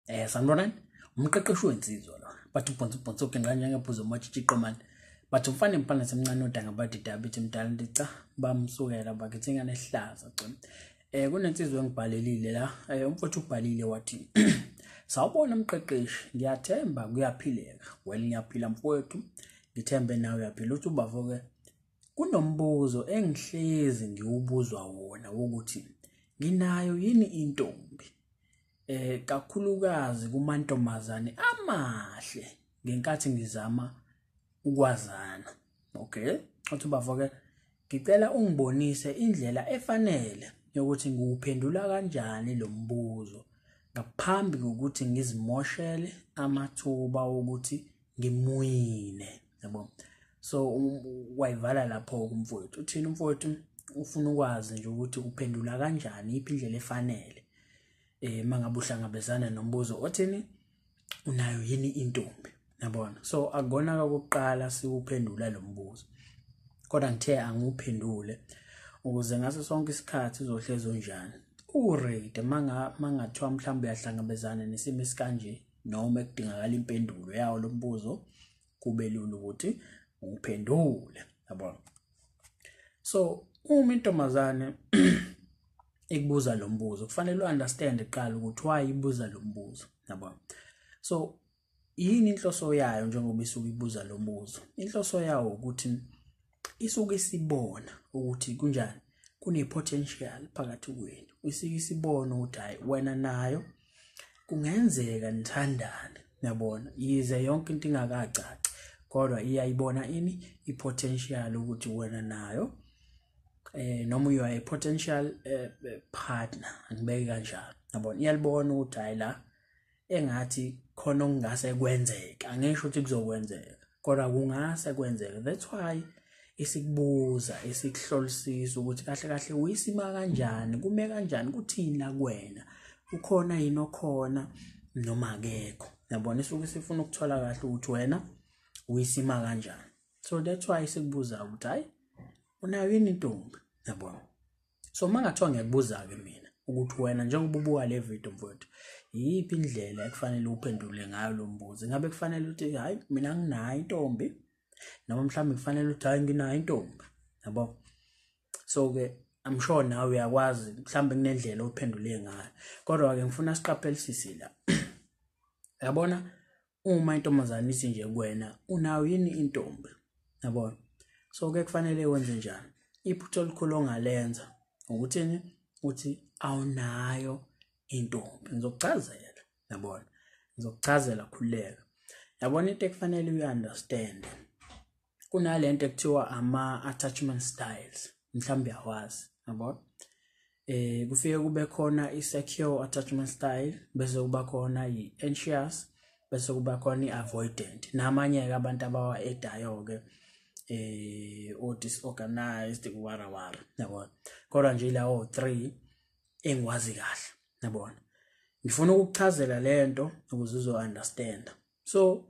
Sanibonani umqeqeshi wensizwa la bathi ubhonsa ukengqanya ngephuzo machichiqomani bathi umfana empana semncane odanga bathi diabetes mdala ndica bamsukela bakithi ingane ehlaza gcina kunensizwe engibhalelile la umfowethu ubhalile wathi sawubona umqeqeshi ngiyathemba kuyaphileka well ngiyaphila mfowethu ngithembe nawe uyaphila uthi ubavo-ke kunombuzo engihlezi ngiwubuzwa wona wokuthi nginayo yini intombi kakhulukazi kumantombazane amahle ngenkathi ngizama ukwazana. Okay, uthi ubavo-ke ngicela ungibonise indlela efanele yokuthi ngiwuphendula kanjani lo mbuzo ngaphambi kokuthi ngizimoshele amathuba wokuthi ngimwine, yabo. So wayivala lapho umfowethu uthini umfowethu ufuna ukwazi nje ukuthi uphendula kanjani iphi indlela efanele mangabe uhlangabezana nombuzo othini unayo yini intombi, yabona. So akugona kokuqala siwuphendula lo mbuzo kodwa ngithe anguphendule ukuze ngaso sonke isikhathi uzohlezi unjani urate mangathiwa mhlawumbe uyahlangabezana nesimo esikanje noma ekudingakala impendulo yawo lo mbuzo kube lula ukuthi uphendule, yabona. So uma intombazane ikubuza lo mbuzo kufanele uunderstand eqala ukuthi why ibuza lo mbuzo, yabona. So yini inhloso yayo njengoba isuke ibuza lo mbuzo? Inhloso yawo ukuthi isuke isibona ukuthi kunjani kune-potential phakathi kwenu, isuke isibona ukuthi hayi wena nayo kungenzeka nithandane, yabona, yize yonke into ingakacaci kodwa iyayibona ini i-potential ukuthi wena nayo noma you are a potential partner, angibeke kanjalo, yabona. Iyalibona ukuthi hayi la engathi khona okungase kwenzeka, angisho ukuthi kuzokwenzeka kodwa kungase kwenzeka. That's why isikubuza isikuhlolisisa ukuthi kahle kahle uyisima kanjani, kume kanjani, kuthini la kuwena, ukhona yini okhona noma akekho, yabona. Isuke sifuna ukuthola kahle ukuthi wena uyisima kanjani. So that's why sikubuza ukuthi hayi unayo yini intombi, yabona. So mangathiwa ngiyakubuza-ke mina ukuthi wena njengoba ubuka le video mfowethu yiphi indlela ekufanele uphendule ngayo lo mbuzo. Ngabe kufanele uthi hayi mina nginayo intombi noma mhlawumbe kufanele uthi hayi nginayo intombi, yabo. So-ke I'm sure nawe uyakwazi mhlawumbe kunendlela ophendule ngayo kodwa-ke ngifuna siqaphelisise la yabona. Uma intombazane ithi nje kuwena unayo yini intombi, yabona. So-ke kufanele wenze njani? Iphutha elikhulu ongalenza ukuthini uthi awunayo intombi. Ngizokuchazela, yabona, ngizokuchazela khuleka, yabona. Into ekufanele uyi-understand kunalento ekuthiwa ama-attachment styles, mhlawumbe uyawazi, yabo. Kufike kube khona i-secure attachment style bese kuba khona i-anxious bese kuba khona i-avoidant namanye-ke abantu abawa-edayo-ke o-disorganized warawara, yabona. Kodwa nje lawo 3 engikwazi kahle, yabona. Ngifuna ukukuchazela lento ukuze uzo-understand. So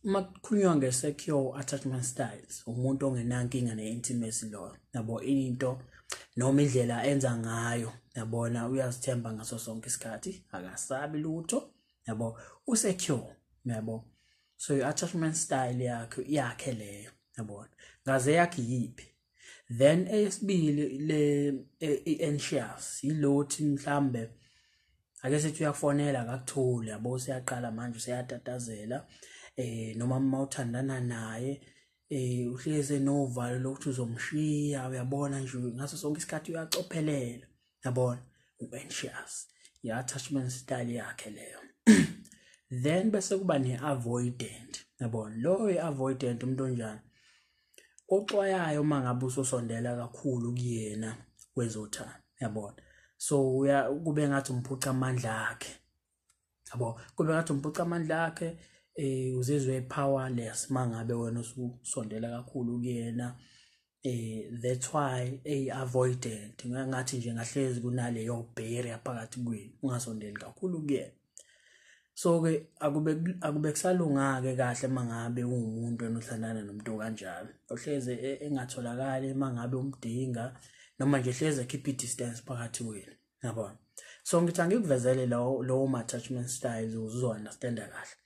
uma kukhulunywa nge-secure attachment styles umuntu ongenankinga ne-intimacy lo, yabo, into noma indlela enza ngayo, yabona, uyazithemba ngaso sonke isikhathi, akasabi lutho, yabo, usecure, yabo. So i-attachment style yakhe leyo, yabona. Ngaze yakhe yiphi? Then eyesibili le i-anxious yilothi mhlambe ake sithi uyakufonela akakutholi, yabo, usiyaqala manje useyatatazela noma mawuthandana naye uhleze novalo lokuthi uzomshiya, uyabona nje ngaso sonke isikhathi uyacophelela, yabona. U-anxious i-attachment style yakhe leyo. Then bese kuba ne-avoidant, yabona. Lo i-avoidant umuntu onjani? Oxwayayo mangabe usosondela kakhulu kuyena kwezothando, yabona. So kube ngathi umphuca amandla akhe, yabo, kube ngathi umphuca amandla akhe, uzizwe powerless mangabe wena usondela kakhulu kuyena. That's why avoidant ngathi nje ngahlezi kunaleyo barrier phakathi kwenu ungasondeli kakhulu kuyena. So-ke akube kusalunga-ke kahle mangabe uwumuntu wena uhlandana nomuntu kanjalo ohleze engatholakali mangabe umdinga noma nje hleze keep i-distance phakathi kwenu, yabona. So ngithi angikuvezele lowo attachment styles uzo-understanda kahle.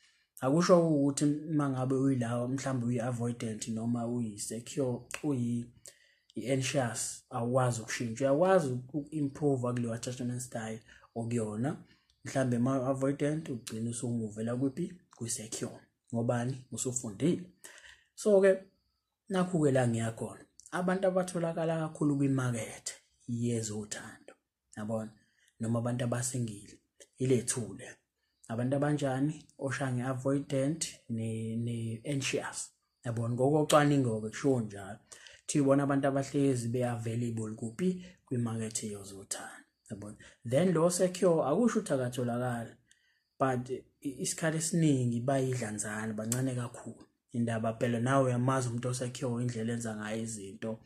Akusho ukuthi mangabe uyilawo mhlawumbe uyi-avoidant noma uyi-secure i-anxious awukwazi ukushintsha. Uyakwazi uku-improve kuleyo attachment style okuyona. Mhlawumbe ma-avoidant ugcina usunguvela kuphi kwi-secure. Ngobani? Usufundile. So-ke nakhu-ke la ngiyakhona. Abantu abatholakala kakhulu kwimakethe yezothando. Yabona? Noma abantu abasingile. Ilethule. Abantu abanjani? Oshange avoidant ne-anxious. Yabona? Ngokocwaningo-ke kusho njalo. Thibona abantu abahlezi be-available kuphi kwimakethe yezothando. Yabona? Then lo secure akusho ukuthi akatholakala. But isikhathi esiningi bayidlanzana bancane kakhulu. Indaba phela nawe uyamazi umuntu osecure indlela enza ngayo izinto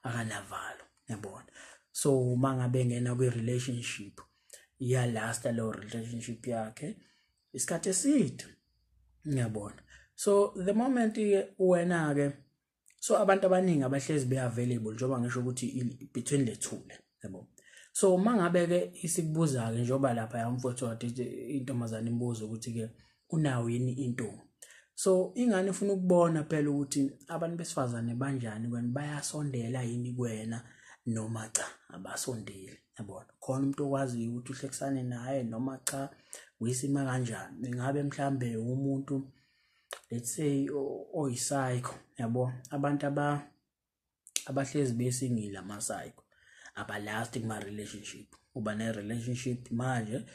akanavalo. Yabona? So mangabe ngena kwi-relationship iyalasta lo relationship yakhe isikhathi eside. Ngiyabona? So the moment wena ke so abantu abaningi abahlezi be-available njengoba ngisho ukuthi between the two. Yabo? So mangabe ke isikubuza ke njengoba lapha yamfowethu wathi intombazane imbuzo ukuthi ke unayo yini intombi. So ingane ufuna ukubona phela ukuthi abantu besifazane banjani kwena bayasondela yini kuwena noma cha abasondeli. Yabona? Khona umuntu okwazi ukuthi uhlekisane naye noma cha uyisima kanjani. Ingabe mhlambe umuntu let's say oyipsycho. Yabo? Abantu abahlezi besingile ama-psycho abalast kuma relationship. Uba ne relationship manje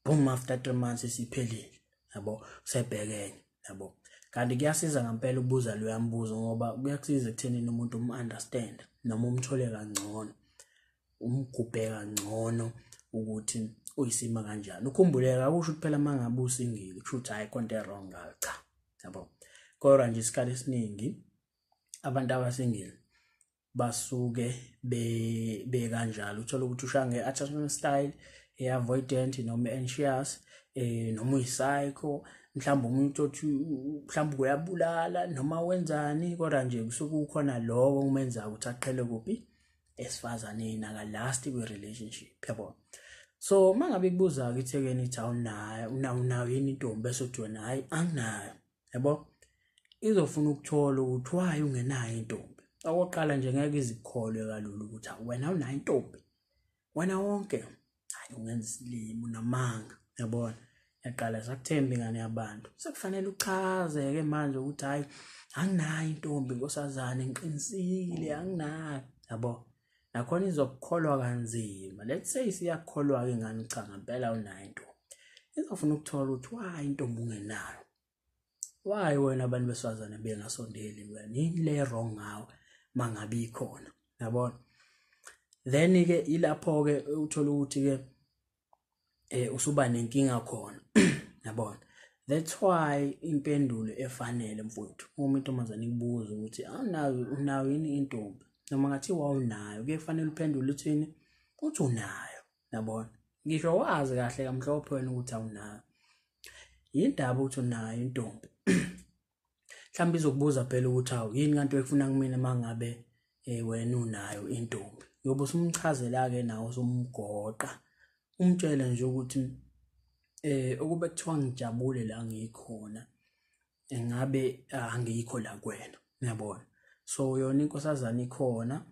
boom after 3 months isiphelile. Yabo? Sebhekene. Yabo? Kanti kuyasiza ngempela ukubuza lo yambuzo ngoba kuyakusiza ekutheni umuntu understand noma umthole kangcono. Umgubhe kangcono ukuthi uyisima kanjani. Ukhumbuleka akusho ukuthi phela mangabe usingile kusho ukuthi hayi konke wrong ngayo cha. Yabo? Kodwa nje isikhathi esiningi abantu abasingile basuke be kanjalo. Uthola ukuthi ushange attachment style avoidant noma anxious noma uyipsycho. Mhlawumbe umuntu othi mhlawumbe uyabulala noma wenzani kodwa nje kusuke ukhona lokho kumenza ukuthi aqhele kuphi esifazaneni akalast kwi-relationship. Yabo? So mangabe kubuza ngithekeni ithi unayo yini intombi bese uthi wena hayi anginayo. Yabo? Izofuna ukuthola ukuthi why ungenayo intombi. Okokuqala nje ngeke izikholwe kalulu ukuthi wena unayo intombi. Wena wonke hayi ungenza isilimo namanga. Yabona? Yaqala sakuthemba ingane yabantu. Sekufanele uchaze ke manje ukuthi hayi anginayo intombi nkosazana ngiqinisile anginayo. Yabo? Nakhona izokukholwa kanzima. Let's say siyakholwa ke ingane cha ngempela unayo intombi. Izofuna ukuthola ukuthi why intombi ungenayo. Why wena abantu besifazane bengasondeli wena? Yini le wrong ngawe mangabe ikhona. Yabona? Then ke ilapho ke uthola ukuthi ke usuba nenkinga khona. Yabona? That's why impendulo efanele mfowethu uma intombazane ikubuza ukuthi unayo yini intombi noma ngathi wawunayo kufanele uphendule uthini uthi unayo. Yabona? Ngisho wazi kahle kamhlophe wena ukuthi awunayo. Yindaba ukuthi unayo intombi. Mhlawumbe izokubuza phela ukuthi awu yini kanti ekufuna kumina mangabe wena unayo intombi. Yobe usumchazela ke nawo usumgoqa. Umtshele nje ukuthi ukube kuthiwa ngijabule la ngikhona engabe angikho la kuwena. Uyabona? So yona inkosazana ikhona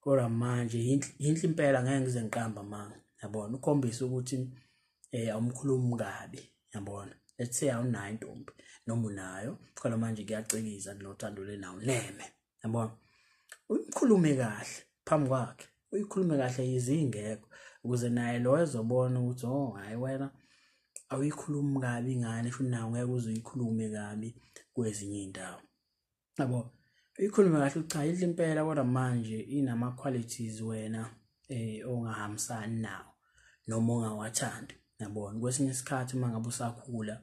kodwa manje yinhle impela ngeke ngize ngiqamba manga. Yabona? Ukhombisa ukuthi awumkhulumi kabi. Yabona? Let's say awunayo intombi noma unayo kodwa manje kuyacikiza kunothando lenawo neme. Yabona? Uyikhulume kahle phambi kwakhe. Uyikhulume kahle izingekho ukuze naye lo ezobona ukuthi oh hayi wena awuyikhulumi kabi ingane futhi nawe ngeke uzoyikhulume kabi kwezinye indawo. Yabo? Uyikhulume kahle ukuthi cha yinhle impela kodwa manje inama qualities wena ongahambisani nawo noma ongawathandi. Yabona? Kwesinye isikhathi mangabe usakhula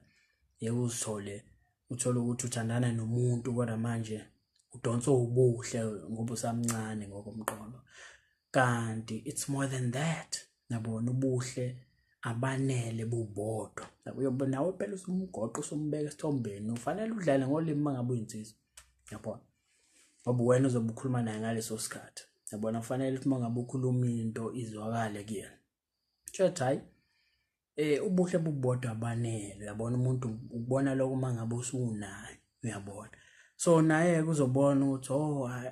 uzithole uthola ukuthi uthandana nomuntu kodwa manje udonsa ubuhle ngoba usamncane ngokomqondo. Kanti it's more than that. Yabona? Ubuhle abanele bubodwa. Yabo? Nawe phela usumgoqa usumbeka esithombeni ufanele udlale ngolimi mangabe uyinsizwa. Yabona? Ngoba wena uzobe ukhuluma naye ngaleso sikhathi. Yabona? Kufanele ukuthi mangabe ukhuluma into izwakale kuyena. Hayi ubuhle bubodwa abanele, uyabona umuntu ubona lokho mangabe usunayo, uyabona. So naye kuzobona ukuthi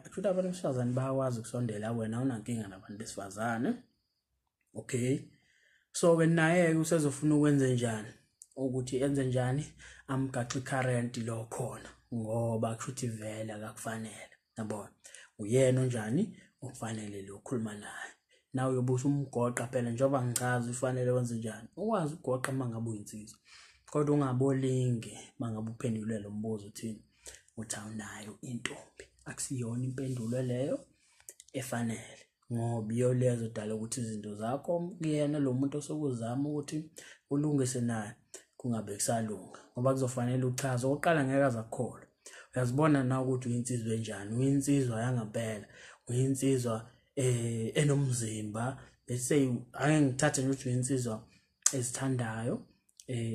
actually abantu besifazane bayakwazi ukusondela wena unankinga nabantu besifazane. Okay. So ke naye usezofuna ukwenza njani ukuthi enze njani amgaxa current lo khona ngoba kushuthi vele akakufanele, yabona. Uyena onjani okufanele lo khuluma naye. Nawe uyobusa umgoqa phela njengoba ngichaza ufanele wenze njani. Ukwazi ugoqa mangabe uyinsizwa. Kodwa ungabolinge mangabe uphendule lo mbuzo uthini. Uthi awunayo intombi. Akusiyona impendulo leyo efanele. Ngoba iyo lezo dala ukuthi izinto zakho kuyena lo muntu osokuzama ukuthi ulungise naye kungabe kusalunga. Ngoba kuzofanele uchaze oqala ngeke azakukholwa. Uyazibona na ukuthi uyinsizwa enjani, uyinsizwa yangempela, uyinsizwa enomzimba. Bese ake ngithathe nje ukuthi uyinsizwa ezithandayo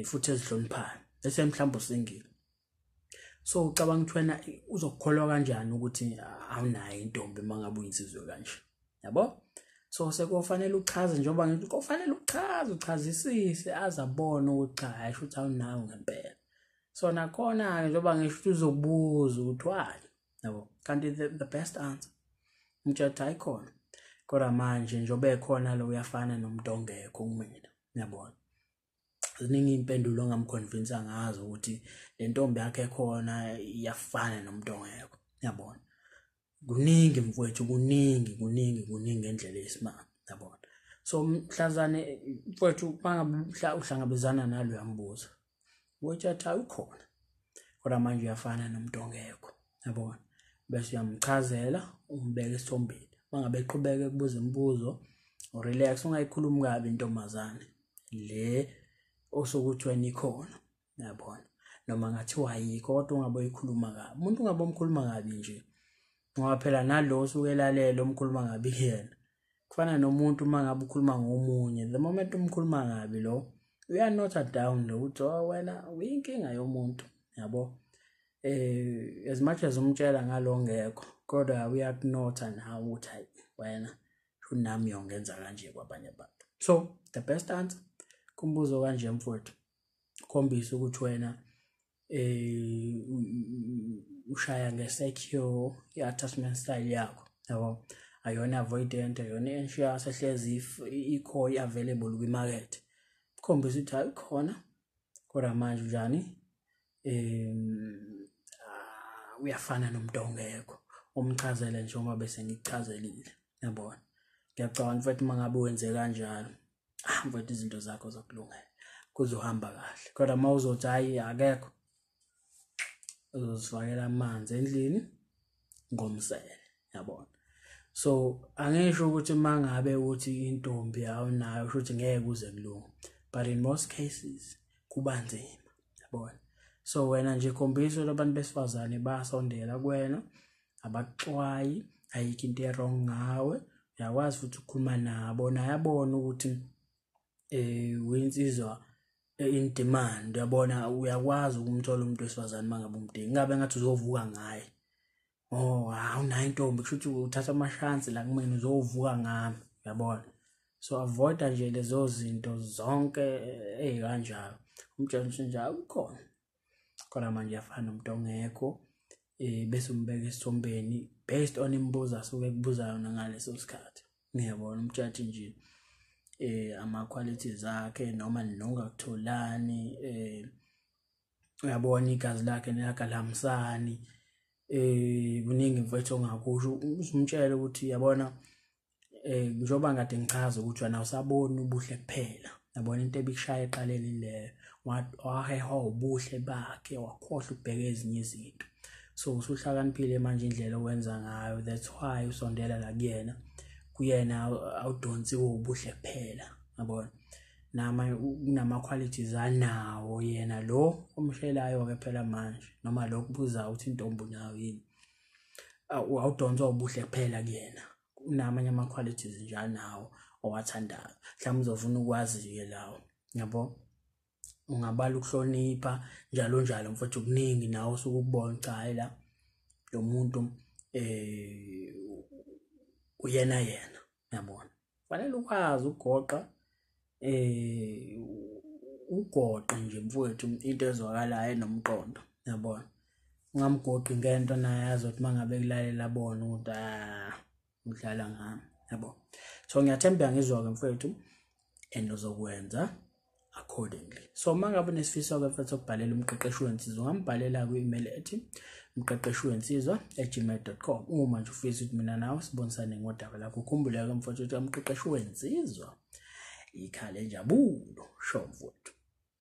futhi ezihloniphayo. Bese mhlawumbe usingile. So ucabanga ukuthi wena uzokukholwa kanjani ukuthi awunayo intombi mangabe uyinsizwe kanje, yabo? So sekufanele uchaze njengoba ngithi kufanele uchazisise azabona ukuthi cha ayisho ukuthi awunayo ngempela. So nakhona ke njengoba ngisho ukuthi uzobuza ukuthi why, yabo? Kanti the best answer umthetho ayikhona. Kodwa manje njengoba ekhona lo uyafana nomuntu ongekho kumina, yabona. Ziningi impendulo ongamconvince ngazo ukuthi le ntombi yakhe ekhona iyafana nomuntu ongekho, yabona. Kuningi mfowethu, kuningi ngendlela esimanga, yabona. So mhlazane mfowethu mangabe uhlangabezana nalo uyambuza ukuthi ukhona kodwa manje uyafana nomuntu ongekho, yabona. Bese uyamchazela umbeke esithombeni. Mangabe eqhubeka ukubuza imibuzo relax, ungayikhulumi kabi intombazane le osokuthi wena ikhona, yabona. Noma ngathiwa ayikho kodwa ungabe uyikhuluma kabi. Umuntu ungabe umkhuluma kabi nje ngoba phela nalo osukelalela omkhuluma kabi yena kufana nomuntu mangabe ukhuluma ngomunye. The moment umkhuluma kabi lo uyanotha down lo ukuthi wena uyinkinga yomuntu, yabo. As much as umtshela ngalo ngekho kodwa uyakunotha nawe ukuthi wena unami yongenza kanje kwabanye abantu. So the best answer kumbuzo kanje mfowethu khombisa ukuthi wena ushaya ngesecure i-attachment style yakho, yabo. Ayona avoidant, ayona anxious, ehlezi ikho available kwimarket. Khombisa ukuthi ayikhona kodwa manje njani uyafana nomuntu ongekho. Umchazele njengoba bese ngikuchazelile, yabona. Ngiyacabanga mfowethu mangabe wenze kanjalo mfowethu izinto zakho zokulungela kuzohamba kahle. Kodwa mawuzothi hayi akekho uzosifakela amanzi endlini ngomsele, yabona. So angisho ukuthi mangabe uthi intombi awunayo futhi ngeke kuze kulunge, but in most cases kuba nzima, yabona. So wena nje khombisa abantu besifazane basondela kuwena, abaxwayi, ayikho into wrong ngawe, uyakwazi futhi ukukhuluma nabo, nayabona ukuthi uyinsizwa in demand, uyabona. Uyakwazi ukumthola umuntu wesifazane mangabe umdinga, ngabe ngathi uzovuka ngaye. Awunayo intombi kushuthi uthatha amashansi la kumina uzovuka ngami, yabona. So avoid nje lezo zinto zonke kanjalo. Umtshela nje akukhona kodwa manje yafana nomuntu ongekho. Bese umbeka esithombeni based on imibuzo asuke ekubuza yona ngaleso sikhathi, ngiyabona. Umtshela nje ama qualities akhe noma nongakutholani, uyabona igazi lakhe nelakhalamisani. Kuningi mfowethu ongakusho umtshela ukuthi yabona njengoba ngade ngichaza ukuthi wena usabona ubuhle kuphela, yabona. Into ebikushaya eqaleni leyo waheha ubuhle bakhe wakhohlwa ukubheka ezinye izinto. So usuhlakaniphile manje indlela owenza ngayo, that's why usondela la kuyena. Kuyena awudonsiwe ubuhle kuphela, yabona. Nama qualities anawo yena lo omshelayo ke phela manje, noma lo kubuza ukuthi intombi nayo yini. Awudonswa ubuhle kuphela kuyena, unamanye ama qualities nje anawo owathandayo. Mhlawumbe uzofuna ukwazi ke lawo, yabo. Ungabala ukuhlonipha njalo mfowethu, kuningi nawe usukubona cha hayi la lo muntu uyena, yabona. Fanele ukwazi ugoqa ugoqe nje mfowethu into ezwakalayo nomqondo, yabona. Ungamgoqi ngento naye azothi mangabe kulalela bona ukuthi udlala ngami, yabo. So ngiyathemba ngizwa ke mfowethu and uzokwenza accordingly. So mangabe unesifiso ke mfowethu ukubhalela umqeqeshi wensizwa, ungambhalela ku-email ethi umqeqeshiwensizwa@gmail.com. Uma nje ufisa ukuthi mina nawe sibonisane ngodaba lakho, ukhumbule ke mfowethu ukuthi umqeqeshi wensizwa ikhale njabulo, sho mfowethu.